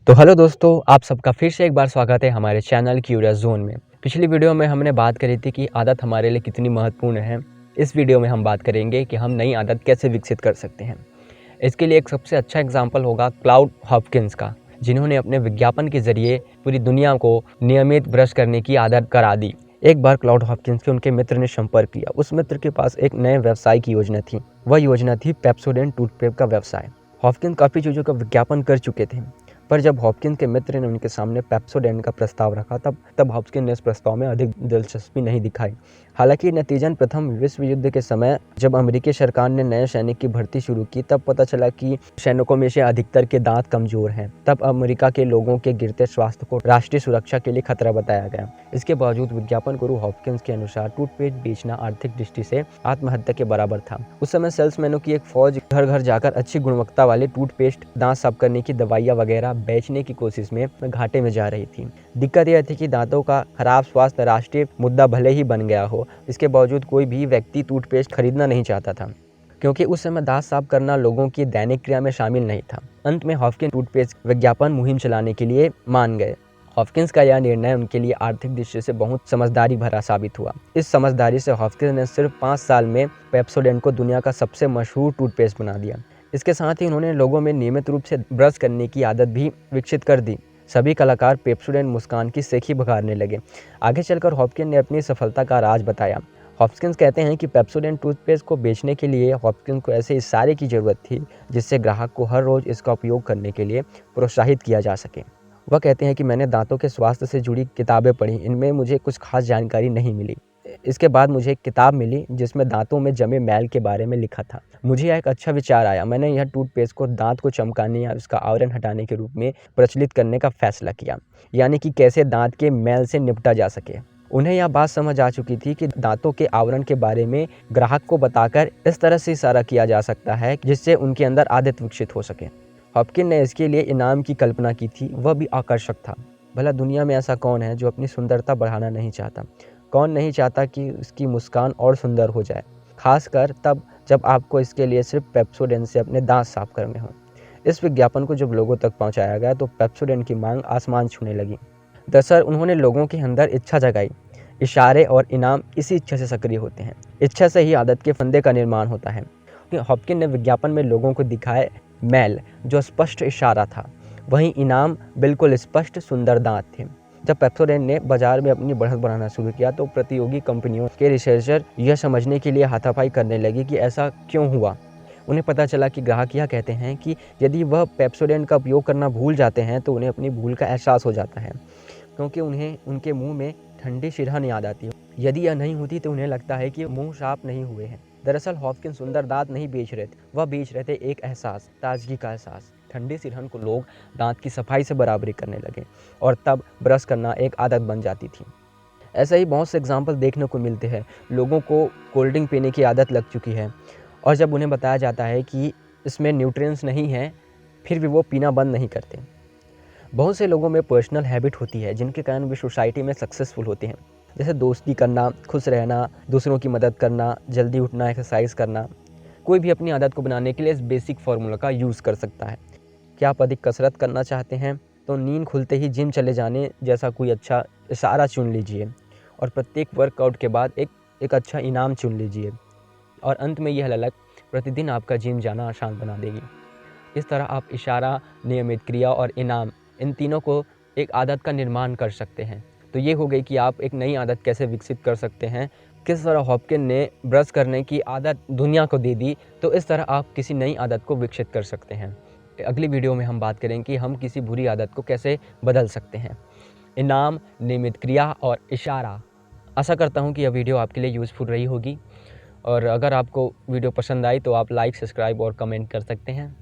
तो हेलो दोस्तों, आप सबका फिर से एक बार स्वागत है हमारे चैनल क्यूरियस जोन में। पिछली वीडियो में हमने बात करी थी कि आदत हमारे लिए कितनी महत्वपूर्ण है। इस वीडियो में हम बात करेंगे कि हम नई आदत कैसे विकसित कर सकते हैं। इसके लिए एक सबसे अच्छा एग्जाम्पल होगा क्लाउड हॉपकिंस का, जिन्होंने अपने विज्ञापन के जरिए पूरी दुनिया को नियमित ब्रश करने की आदत करा दी। एक बार क्लाउड हॉपकिंस के उनके मित्र ने संपर्क किया। उस मित्र के पास एक नए व्यवसाय की योजना थी। वह योजना थी पेप्सोडेंट टूथपेस्ट का व्यवसाय। हॉपकिंस काफ़ी चीज़ों का विज्ञापन कर चुके थे, पर जब हॉपकिंस के मित्र ने उनके सामने पेप्सोडेंट का प्रस्ताव रखा तब हॉपकिंस ने इस प्रस्ताव में अधिक दिलचस्पी नहीं दिखाई। हालांकि नतीजन प्रथम विश्व युद्ध के समय जब अमेरिकी सरकार ने नए सैनिक की भर्ती शुरू की, तब पता चला कि सैनिकों में से अधिकतर के दांत कमजोर हैं। तब अमेरिका के लोगों के गिरते स्वास्थ्य को राष्ट्रीय सुरक्षा के लिए खतरा बताया गया। इसके बावजूद विज्ञापन गुरु हॉपकिंस के अनुसार टूथपेस्ट बेचना आर्थिक दृष्टि से आत्महत्या के बराबर था। उस समय सेल्समैनों की एक फौज घर घर जाकर अच्छी गुणवत्ता वाले टूथपेस्ट, दांत साफ करने की दवाइयाँ वगैरह बेचने की कोशिश में घाटे में जा रही थी। दिक्कत यह थी कि दांतों का खराब स्वास्थ्य राष्ट्रीय मुद्दा भले ही बन गया हो, इसके बावजूद कोई भी व्यक्ति टूथपेस्ट खरीदना नहीं चाहता था, क्योंकि उस समय दांत साफ करना लोगों की दैनिक क्रिया में शामिल नहीं था। अंत में हॉपकिंस टूथपेस्ट विज्ञापन मुहिम चलाने के लिए मान गए। हॉपकिंस का यह निर्णय उनके लिए आर्थिक दृष्टि से बहुत समझदारी भरा साबित हुआ। इस समझदारी से हॉपकिंस ने सिर्फ 5 साल में पेप्सोडेंट को दुनिया का सबसे मशहूर टूथपेस्ट बना दिया। इसके साथ ही उन्होंने लोगों में नियमित रूप से ब्रश करने की आदत भी विकसित कर दी। सभी कलाकार पेप्सोडेंट मुस्कान की सेखी बघारने लगे। आगे चलकर हॉपकिंस ने अपनी सफलता का राज बताया। हॉपकिंस कहते हैं कि पेप्सोडेंट टूथपेस्ट को बेचने के लिए हॉपकिंस को ऐसे इशारे की ज़रूरत थी जिससे ग्राहक को हर रोज़ इसका उपयोग करने के लिए प्रोत्साहित किया जा सके। वह कहते हैं कि मैंने दांतों के स्वास्थ्य से जुड़ी किताबें पढ़ी, इनमें मुझे कुछ खास जानकारी नहीं मिली। इसके बाद मुझे एक किताब मिली जिसमें दांतों में जमे मैल के बारे में लिखा था। मुझे यह एक अच्छा विचार आया। मैंने यह टूथपेस्ट को दांत को चमकाने या उसका आवरण हटाने के रूप में प्रचलित करने का फैसला किया, यानी कि कैसे दांत के मैल से निपटा जा सके। उन्हें यह बात समझ आ चुकी थी कि दांतों के आवरण के बारे में ग्राहक को बताकर इस तरह से इशारा किया जा सकता है जिससे उनके अंदर आदत विकसित हो सके। हॉपकिंस ने इसके लिए इनाम की कल्पना की थी, वह भी आकर्षक था। भला दुनिया में ऐसा कौन है जो अपनी सुंदरता बढ़ाना नहीं चाहता? कौन नहीं चाहता कि उसकी मुस्कान और सुंदर हो जाए, खासकर तब जब आपको इसके लिए सिर्फ पेप्सोडेंट से अपने दांत साफ करने हों। इस विज्ञापन को जब लोगों तक पहुंचाया गया तो पेप्सोडेंट की मांग आसमान छूने लगी। दरअसल उन्होंने लोगों के अंदर इच्छा जगाई। इशारे और इनाम इसी इच्छा से सक्रिय होते हैं। इच्छा से ही आदत के फंदे का निर्माण होता है। हॉपकिंस ने विज्ञापन में लोगों को दिखाए मैल जो स्पष्ट इशारा था, वहीं इनाम बिल्कुल स्पष्ट सुंदर दांत थे। जब पेप्सोडेंट ने बाजार में अपनी बढ़त बढ़ाना शुरू किया तो प्रतियोगी कंपनियों के रिसर्चर यह समझने के लिए हाथापाई करने लगे कि ऐसा क्यों हुआ। उन्हें पता चला कि ग्राहक यह कहते हैं कि यदि वह पेप्सोडेंट का उपयोग करना भूल जाते हैं तो उन्हें अपनी भूल का एहसास हो जाता है, क्योंकि उन्हें उनके मुंह में ठंडी सिरहन याद आती है। यदि यह नहीं होती तो उन्हें लगता है कि मुंह साफ नहीं हुए हैं। दरअसल हॉपकिंस सुंदर दांत नहीं बेच रहे थे, वह बेच रहे थे एक एहसास, ताजगी का एहसास। ठंडी सिरहन को लोग दांत की सफाई से बराबरी करने लगे और तब ब्रश करना एक आदत बन जाती थी। ऐसे ही बहुत से एग्जाम्पल देखने को मिलते हैं। लोगों को कोल्ड ड्रिंक पीने की आदत लग चुकी है और जब उन्हें बताया जाता है कि इसमें न्यूट्रिएंट्स नहीं हैं, फिर भी वो पीना बंद नहीं करते। बहुत से लोगों में पर्सनल हैबिट होती है जिनके कारण वे सोसाइटी में सक्सेसफुल होते हैं, जैसे दोस्ती करना, खुश रहना, दूसरों की मदद करना, जल्दी उठना, एक्सरसाइज करना। कोई भी अपनी आदत को बनाने के लिए इस बेसिक फार्मूला का यूज़ कर सकता है। क्या आप अधिक कसरत करना चाहते हैं तो नींद खुलते ही जिम चले जाने जैसा कोई अच्छा इशारा चुन लीजिए और प्रत्येक वर्कआउट के बाद एक अच्छा इनाम चुन लीजिए और अंत में यह ललक प्रतिदिन आपका जिम जाना आसान बना देगी। इस तरह आप इशारा, नियमित क्रिया और इनाम, इन तीनों को एक आदत का निर्माण कर सकते हैं। तो ये हो गई कि आप एक नई आदत कैसे विकसित कर सकते हैं। किस तरह हॉपकिंस ने ब्रश करने की आदत दुनिया को दे दी, तो इस तरह आप किसी नई आदत को विकसित कर सकते हैं। अगली वीडियो में हम बात करेंगे कि हम किसी बुरी आदत को कैसे बदल सकते हैं। इनाम, नियमित क्रिया और इशारा। आशा करता हूँ कि यह वीडियो आपके लिए यूज़फुल रही होगी और अगर आपको वीडियो पसंद आई तो आप लाइक, सब्सक्राइब और कमेंट कर सकते हैं।